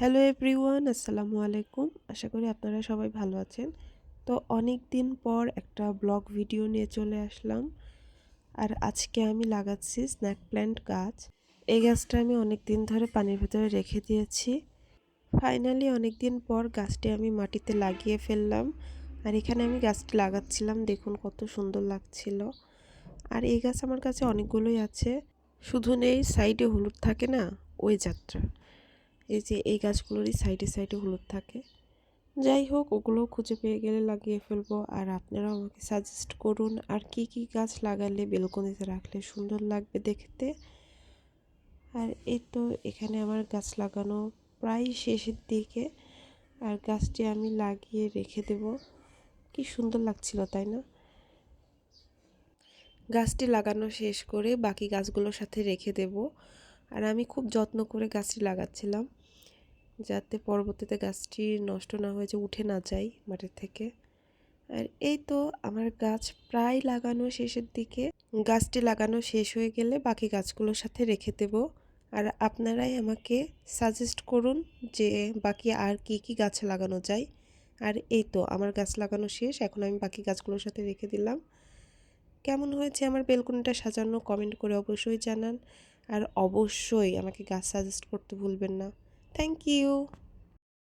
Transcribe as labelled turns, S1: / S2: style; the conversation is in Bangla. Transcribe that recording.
S1: হ্যালো এভরিওয়ান, আসসালামু আলাইকুম। আশা করি আপনারা সবাই ভালো আছেন। তো অনেক দিন পর একটা ব্লগ ভিডিও নিয়ে চলে আসলাম। আর আজকে আমি লাগাচ্ছি স্ন্যাক প্ল্যান্ট গাছ। এই গাছটা আমি অনেক দিন ধরে পানির ভেতরে রেখে দিয়েছি। ফাইনালি অনেক দিন পর গাছটি আমি মাটিতে লাগিয়ে ফেললাম। আর এখানে আমি গাছটি লাগাচ্ছিলাম, দেখুন কত সুন্দর লাগছিল। আর এই গাছ আমার কাছে অনেকগুলোই আছে, শুধু নেই সাইডে হলুদ থাকে না, ওই যাত্রা। এই যে এই গাছগুলোরই সাইডে সাইডে হলুদ থাকে। যাই হোক, ওগুলোও খুঁজে পেয়ে গেলে লাগিয়ে ফেলবো। আর আপনারাও আমাকে সাজেস্ট করুন আর কি কি গাছ লাগালে বেলকনিতে রাখলে সুন্দর লাগবে দেখতে। আর এই তো এখানে আমার গাছ লাগানো প্রায় শেষের দিকে। আর গাছটি আমি লাগিয়ে রেখে দেব। কি সুন্দর লাগছিল, তাই না? গাছটি লাগানো শেষ করে বাকি গাছগুলোর সাথে রেখে দেব। আর আমি খুব যত্ন করে গাছটি লাগাচ্ছিলাম, যাতে পরবর্তীতে গাছটি নষ্ট না হয়ে যে উঠে না যায় মাটির থেকে। আর এই তো আমার গাছ প্রায় লাগানো শেষের দিকে। গাছটি লাগানো শেষ হয়ে গেলে বাকি গাছগুলোর সাথে রেখে দেব। আর আপনারাই আমাকে সাজেস্ট করুন যে বাকি আর কি কি গাছ লাগানো যায়। আর এই তো আমার গাছ লাগানো শেষ, এখন আমি বাকি গাছগুলোর সাথে রেখে দিলাম। কেমন হয়েছে আমার বেলকনিটা সাজানো কমেন্ট করে অবশ্যই জানান। আর অবশ্যই আমাকে গাছ সাজেস্ট করতে ভুলবেন না। Thank you.